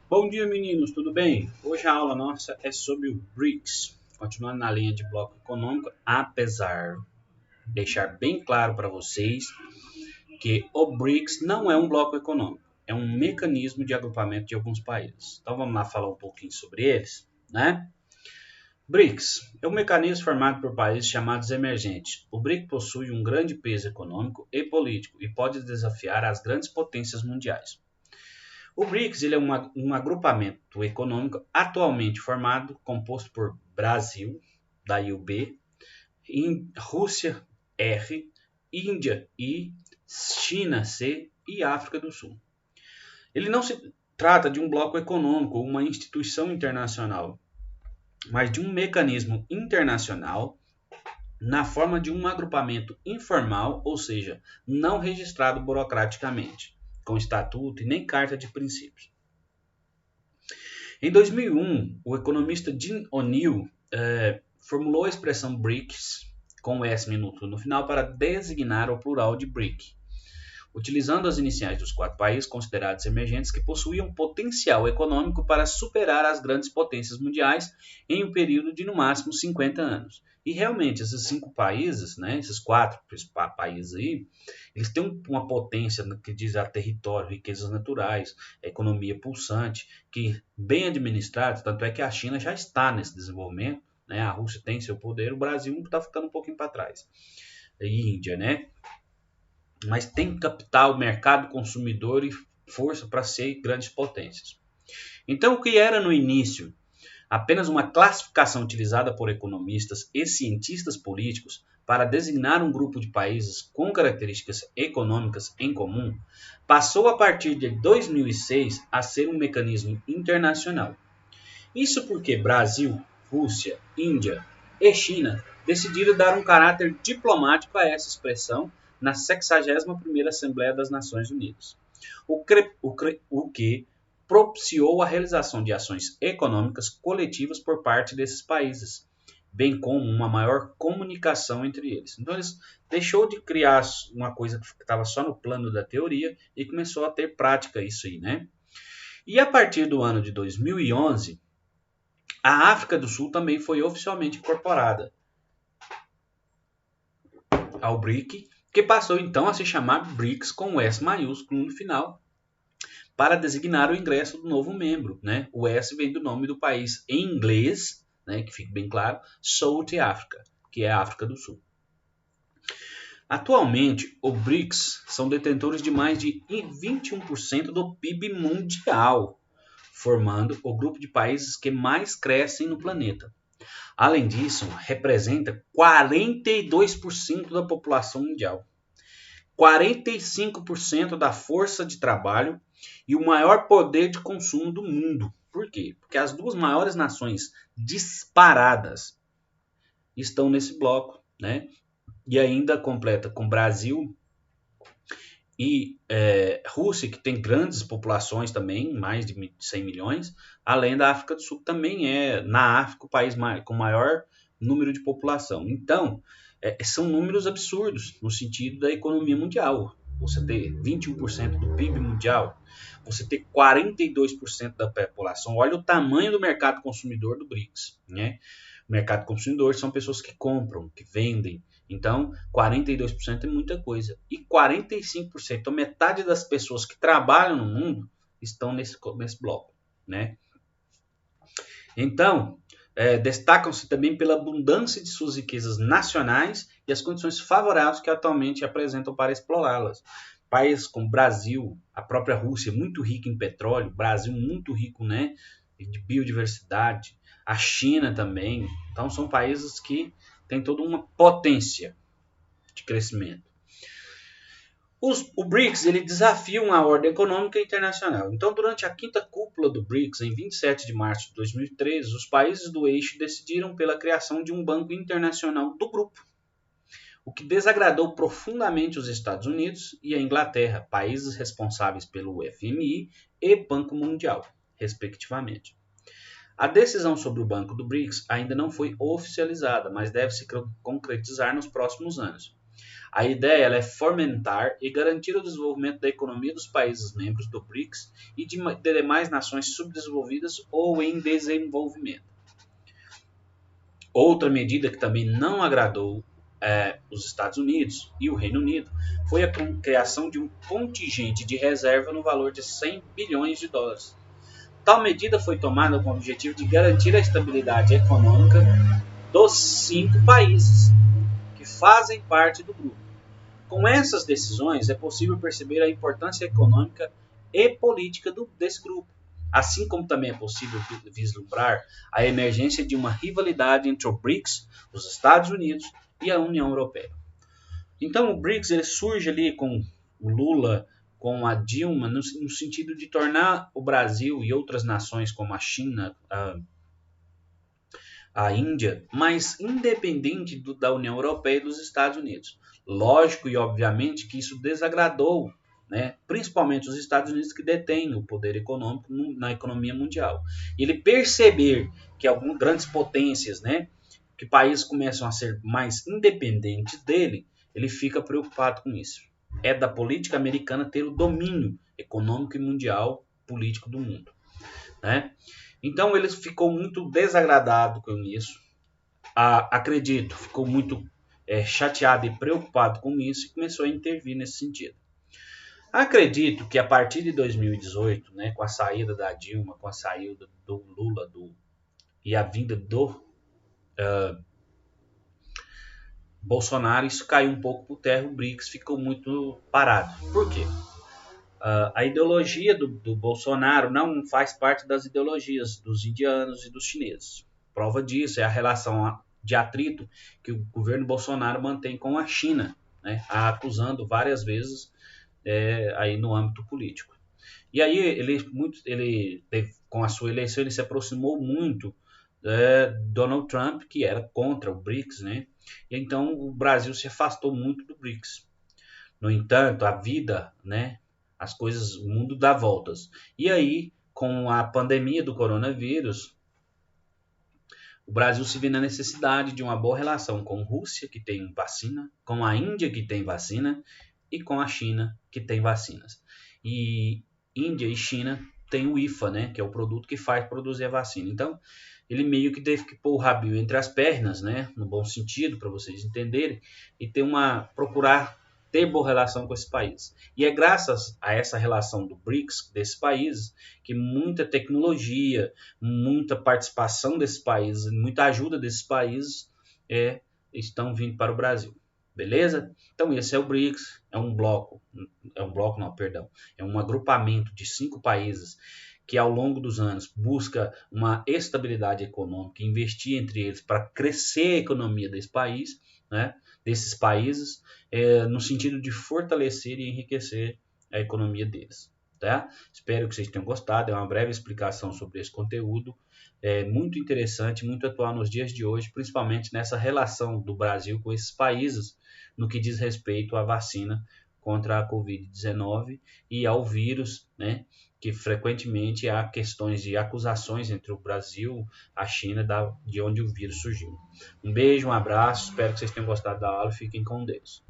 Bom dia, meninos, tudo bem? Hoje a aula nossa é sobre o BRICS, continuando na linha de bloco econômico, apesar de deixar bem claro para vocês que o BRICS não é um bloco econômico, é um mecanismo de agrupamento de alguns países. Então vamos lá falar um pouquinho sobre eles, né? BRICS é um mecanismo formado por países chamados emergentes. O BRIC possui um grande peso econômico e político e pode desafiar as grandes potências mundiais. O BRICS ele é um agrupamento econômico atualmente formado, composto por Brasil, daí o B, Rússia, R, Índia, I, China, C e África do Sul. Ele não se trata de um bloco econômico ou uma instituição internacional, mas de um mecanismo internacional na forma de um agrupamento informal, ou seja, não registrado burocraticamente, com estatuto e nem carta de princípios. Em 2001, o economista Jim O'Neill formulou a expressão BRICS, com o S minúsculo no final, para designar o plural de BRIC, utilizando as iniciais dos 4 países considerados emergentes que possuíam potencial econômico para superar as grandes potências mundiais em um período de no máximo 50 anos. E realmente, esses 5 países, né, esses 4 países aí, eles têm uma potência que diz a território, riquezas naturais, economia pulsante, que bem administrados, tanto é que a China já está nesse desenvolvimento, né, a Rússia tem seu poder, o Brasil está ficando um pouquinho para trás. E Índia, né? Mas tem capital, mercado consumidor e força para ser grandes potências. Então, o que era no início apenas uma classificação utilizada por economistas e cientistas políticos para designar um grupo de países com características econômicas em comum, passou a partir de 2006 a ser um mecanismo internacional. Isso porque Brasil, Rússia, Índia e China decidiram dar um caráter diplomático a essa expressão na 61ª Assembleia das Nações Unidas, o que propiciou a realização de ações econômicas coletivas por parte desses países, bem como uma maior comunicação entre eles. Então, eles deixou de criar uma coisa que estava só no plano da teoria e começou a ter prática isso aí, né? E a partir do ano de 2011, a África do Sul também foi oficialmente incorporada ao BRIC, que passou então a se chamar BRICS com o S maiúsculo no final, para designar o ingresso do novo membro, né? O S vem do nome do país em inglês, né, que fique bem claro, South Africa, que é a África do Sul. Atualmente, os BRICS são detentores de mais de 21% do PIB mundial, formando o grupo de países que mais crescem no planeta. Além disso, representa 42% da população mundial, 45% da força de trabalho e o maior poder de consumo do mundo. Por quê? Porque as duas maiores nações disparadas estão nesse bloco, né? E ainda completa com Brasil e Rússia, que tem grandes populações também, mais de 100 milhões, além da África do Sul, que também é, na África, o país com maior número de população. Então, são números absurdos no sentido da economia mundial. Você ter 21% do PIB mundial, você ter 42% da população. Olha o tamanho do mercado consumidor do BRICS, né? O mercado consumidor são pessoas que compram, que vendem. Então, 42% é muita coisa. E 45%, então metade das pessoas que trabalham no mundo estão nesse bloco, né? Então, destacam-se também pela abundância de suas riquezas nacionais e as condições favoráveis que atualmente apresentam para explorá-las. Países como Brasil, a própria Rússia, muito rica em petróleo, Brasil muito rico, né, de biodiversidade, a China também. Então, são países que têm toda uma potência de crescimento. O BRICS ele desafia a ordem econômica internacional. Então, durante a quinta cúpula do BRICS, em 27 de março de 2013, os países do eixo decidiram pela criação de um banco internacional do grupo, o que desagradou profundamente os Estados Unidos e a Inglaterra, países responsáveis pelo FMI e Banco Mundial, respectivamente. A decisão sobre o banco do BRICS ainda não foi oficializada, mas deve se concretizar nos próximos anos. A ideia ela é fomentar e garantir o desenvolvimento da economia dos países membros do BRICS e de demais nações subdesenvolvidas ou em desenvolvimento. Outra medida que também não agradou os Estados Unidos e o Reino Unido foi a criação de um contingente de reserva no valor de 100 bilhões de dólares. Tal medida foi tomada com o objetivo de garantir a estabilidade econômica dos 5 países que fazem parte do grupo. Com essas decisões, é possível perceber a importância econômica e política desse grupo, assim como também é possível vislumbrar a emergência de uma rivalidade entre o BRICS, os Estados Unidos e a União Europeia. Então o BRICS ele surge ali com o Lula, com a Dilma, no sentido de tornar o Brasil e outras nações como a China, a Índia, mais independente da União Europeia e dos Estados Unidos. Lógico e obviamente que isso desagradou, né, principalmente os Estados Unidos, que detêm o poder econômico na economia mundial. E ele perceber que algumas grandes potências, né, que países começam a ser mais independentes dele, ele fica preocupado com isso. É da política americana ter o domínio econômico e mundial político do mundo, né? Então ele ficou muito desagradado com isso, acredito, ficou muito chateado e preocupado com isso e começou a intervir nesse sentido. Acredito que a partir de 2018, né, com a saída da Dilma, com a saída do Lula e a vinda do Bolsonaro, isso caiu um pouco por terra, o BRICS ficou muito parado. Por quê? A ideologia do Bolsonaro não faz parte das ideologias dos indianos e dos chineses. Prova disso é a relação de atrito que o governo Bolsonaro mantém com a China, né, acusando várias vezes aí no âmbito político. E aí ele com a sua eleição ele se aproximou muito Donald Trump, que era contra o BRICS, né? E então o Brasil se afastou muito do BRICS. No entanto, a vida, né, as coisas, o mundo dá voltas. E aí, com a pandemia do coronavírus, o Brasil se vê na necessidade de uma boa relação com a Rússia, que tem vacina, com a Índia, que tem vacina, e com a China, que tem vacinas. E Índia e China têm o IFA, né, que é o produto que faz produzir a vacina. Então, ele meio que teve que pôr o rabinho entre as pernas, né, no bom sentido, para vocês entenderem, e procurar ter boa relação com esse país. E é graças a essa relação do BRICS, desses países, que muita tecnologia, muita participação desses países, muita ajuda desses países estão vindo para o Brasil. Beleza? Então esse é o BRICS, é um agrupamento de 5 países que ao longo dos anos busca uma estabilidade econômica, investir entre eles para crescer a economia desse país, né, desses países, no sentido de fortalecer e enriquecer a economia deles. Tá? Espero que vocês tenham gostado, é uma breve explicação sobre esse conteúdo, muito interessante, muito atual nos dias de hoje, principalmente nessa relação do Brasil com esses países, no que diz respeito à vacina contra a Covid-19 e ao vírus, né, que frequentemente há questões de acusações entre o Brasil, a China, de onde o vírus surgiu. Um beijo, um abraço, espero que vocês tenham gostado da aula e fiquem com Deus.